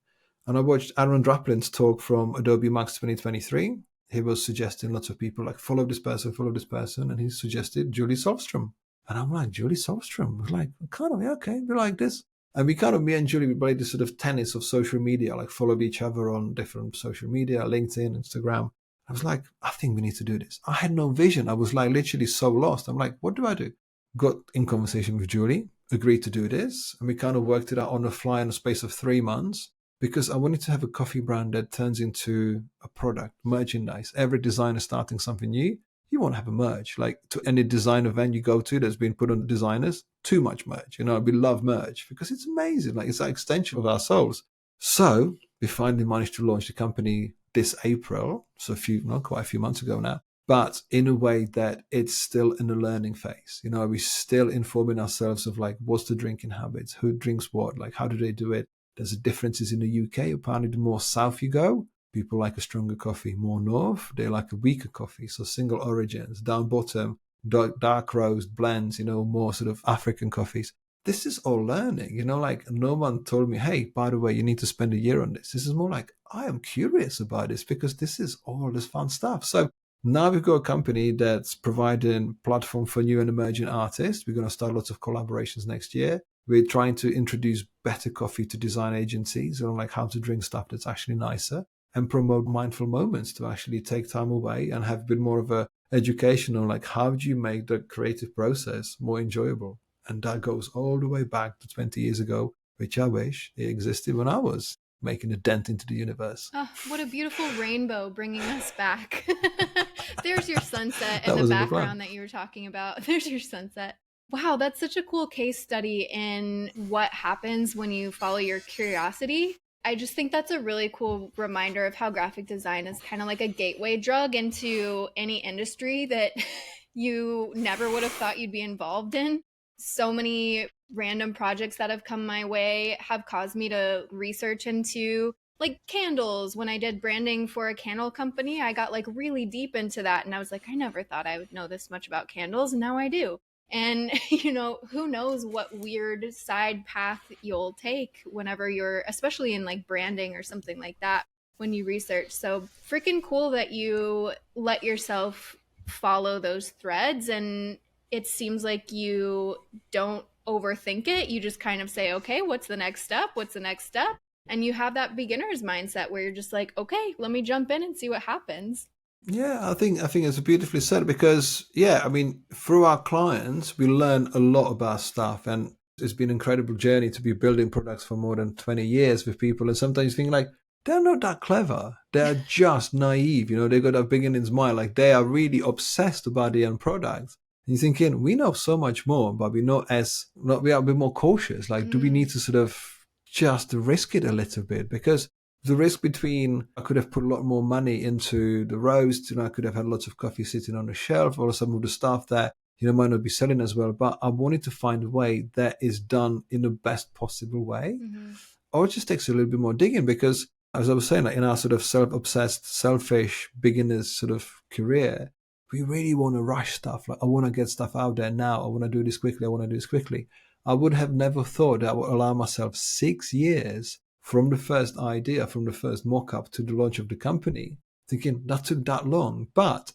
And I watched Aaron Draplin's talk from Adobe Max 2023. He was suggesting lots of people like follow this person. And he suggested Julie Solstrom. And I'm like, Julie Solstrom? I was like, kind of, yeah, okay, we like this. And me and Julie, we played this sort of tennis of social media, like followed each other on different social media, LinkedIn, Instagram. I was like, I think we need to do this. I had no vision. I was like literally so lost. I'm like, what do I do? Got in conversation with Julie, agreed to do this, and we kind of worked it out on the fly in a space of 3 months because I wanted to have a coffee brand that turns into a product, merchandise. Every designer starting something new, you want to have a merch. Like to any design event you go to that's been put on designers, too much merch. We love merch because it's amazing. Like it's an extension of our souls. So we finally managed to launch the company this April, so quite a few months ago now, but in a way that it's still in the learning phase. We're still informing ourselves of like, what's the drinking habits? Who drinks what? Like, how do they do it? There's differences in the UK. Apparently, the more south you go, people like a stronger coffee. More north, they like a weaker coffee. So single origins, down bottom, dark roast blends, more sort of African coffees. This is all learning, like no one told me, hey, by the way, you need to spend a year on this. This is more like, I am curious about this because this is all this fun stuff. So now we've got a company that's providing platform for new and emerging artists. We're going to start lots of collaborations next year. We're trying to introduce better coffee to design agencies, like how to drink stuff that's actually nicer, and promote mindful moments to actually take time away and have a bit more of a education on like how do you make the creative process more enjoyable. And that goes all the way back to 20 years ago, which I wish it existed when I was making a dent into the universe. Oh, what a beautiful rainbow bringing us back. There's your sunset in That the was in the plan. background that you were talking about. There's your sunset. Wow, that's such a cool case study in what happens when you follow your curiosity. I just think that's a really cool reminder of how graphic design is kind of like a gateway drug into any industry that you never would have thought you'd be involved in. So many random projects that have come my way have caused me to research into like candles. When I did branding for a candle company, I got like really deep into that. And I was like, I never thought I would know this much about candles. And now I do. And, who knows what weird side path you'll take whenever you're, especially in like branding or something like that, when you research. So freaking cool that you let yourself follow those threads. And it seems like you don't overthink it. You just kind of say, okay, what's the next step? What's the next step? And you have that beginner's mindset where you're just like, okay, let me jump in and see what happens. Yeah, I think it's beautifully said because, through our clients, we learn a lot about stuff, and it's been an incredible journey to be building products for more than 20 years with people. And sometimes you think like, they're not that clever. They're just naive. They got a beginner's mind. Like they are really obsessed about the end product. And you're thinking, we know so much more, but we are a bit more cautious. Like, do we need to sort of just risk it a little bit? Because the risk between I could have put a lot more money into the roast, I could have had lots of coffee sitting on the shelf, or some of the stuff that might not be selling as well. But I wanted to find a way that is done in the best possible way, or it just takes a little bit more digging. Because as I was saying, like in our sort of self-obsessed, selfish beginners sort of career, we really want to rush stuff. Like I want to get stuff out there now. I want to do this quickly. I want to do this quickly. I would have never thought that I would allow myself 6 years from the first idea, from the first mock-up to the launch of the company, thinking that took that long. But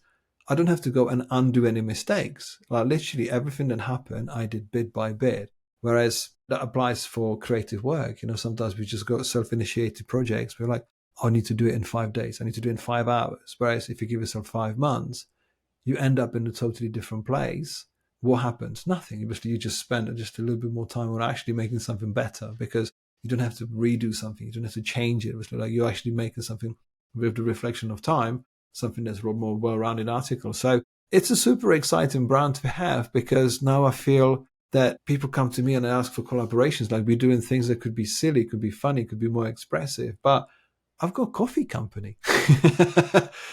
I don't have to go and undo any mistakes. Like literally everything that happened, I did bit by bit. Whereas that applies for creative work. Sometimes we just got self-initiated projects. We're like, I need to do it in 5 days. I need to do it in 5 hours. Whereas if you give yourself 5 months, you end up in a totally different place. What happens? Nothing. You just spend just a little bit more time on actually making something better, because you don't have to redo something. You don't have to change it. It's like you're actually making something with the reflection of time, something that's a more well-rounded article. So it's a super exciting brand to have, because now I feel that people come to me and ask for collaborations. Like we're doing things that could be silly, could be funny, could be more expressive, but I've got a coffee company.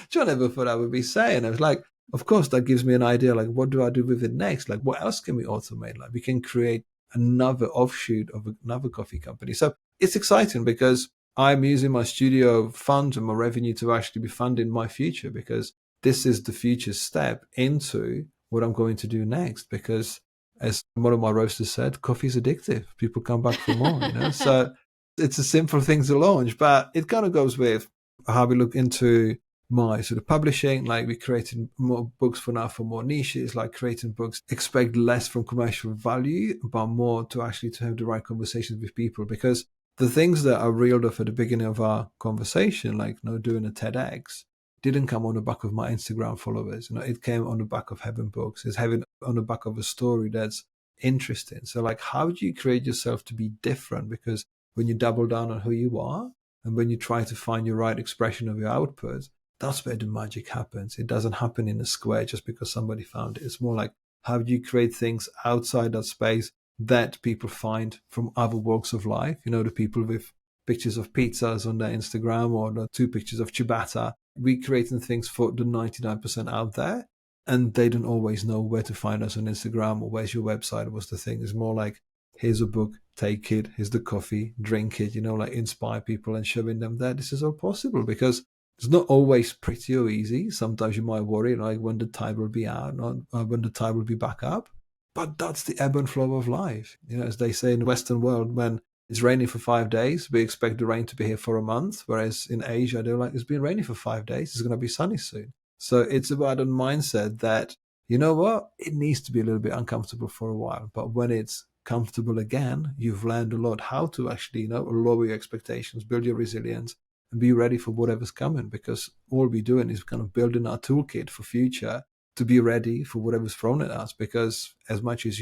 John never thought I would be saying. I was like, of course, that gives me an idea. Like, what do I do with it next? Like, what else can we automate? Like, we can create another offshoot of another coffee company. So it's exciting because I'm using my studio funds and my revenue to actually be funding my future, because this is the future step into what I'm going to do next. Because as one of my roasters said, coffee is addictive. People come back for more, So it's a simple thing to launch, but it kind of goes with how we look into my sort of publishing. Like we're creating more books for now for more niches, like creating books, expect less from commercial value, but more to actually to have the right conversations with people. Because the things that I reeled off at the beginning of our conversation, like doing a TEDx, didn't come on the back of my Instagram followers. It came on the back of having books. It's having on the back of a story that's interesting. So like, how do you create yourself to be different? Because when you double down on who you are and when you try to find your right expression of your output, that's where the magic happens. It doesn't happen in a square just because somebody found it. It's more like, how do you create things outside that space that people find from other walks of life? The people with pictures of pizzas on their Instagram or the 2 pictures of ciabatta. We creating things for the 99% out there, and they don't always know where to find us on Instagram or where's your website. What's the thing? It's more like, here's a book, take it, here's the coffee, drink it, like inspire people and showing them that this is all possible, because it's not always pretty or easy. Sometimes you might worry, like when the tide will be out or when the tide will be back up. But that's the ebb and flow of life. As they say in the Western world, when it's raining for 5 days, we expect the rain to be here for a month. Whereas in Asia, they're like, it's been raining for 5 days, it's going to be sunny soon. So it's about a mindset that, you know what, it needs to be a little bit uncomfortable for a while. But when it's comfortable again, you've learned a lot how to actually, lower your expectations, build your resilience, and be ready for whatever's coming. Because all we're doing is kind of building our toolkit for future to be ready for whatever's thrown at us. Because as much as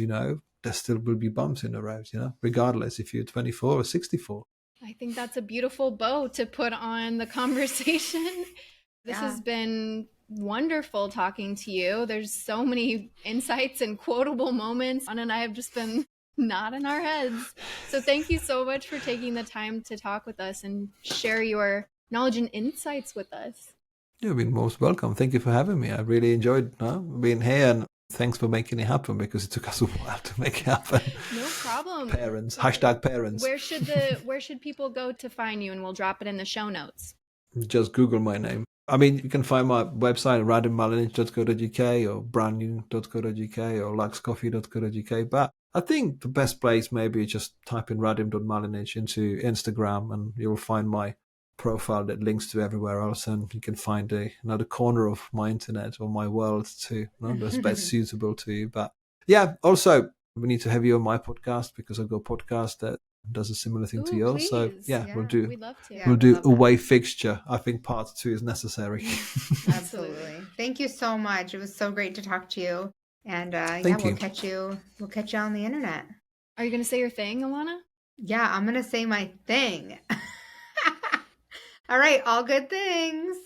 there still will be bumps in the road, regardless if you're 24 or 64. I think that's a beautiful bow to put on the conversation. This has been wonderful talking to you. There's so many insights and quotable moments. Anna and I have just been nodding our heads. So thank you so much for taking the time to talk with us and share your knowledge and insights with us. You've been most welcome. Thank you for having me. I really enjoyed being here, and thanks for making it happen, because it took us a while to make it happen. No problem. Parents, #parents. Where should people go to find you? And we'll drop it in the show notes. Just Google my name. I mean, you can find my website at radimmalinic.co.uk or brandnew.co.uk or luxcoffee.co.uk. But I think the best place maybe just type in radim.malinic into Instagram, and you'll find my profile that links to everywhere else, and you can find another corner of my internet or my world too, that's best suitable to you. But yeah, also we need to have you on my podcast, because I've got a podcast that does a similar thing to yours. Please. So we'd love to. We'll do a way fixture. I think part 2 is necessary. Absolutely. Thank you so much. It was so great to talk to you. And we'll catch you on the internet. Are you going to say your thing, Ilana? Yeah, I'm going to say my thing. All right, all good things.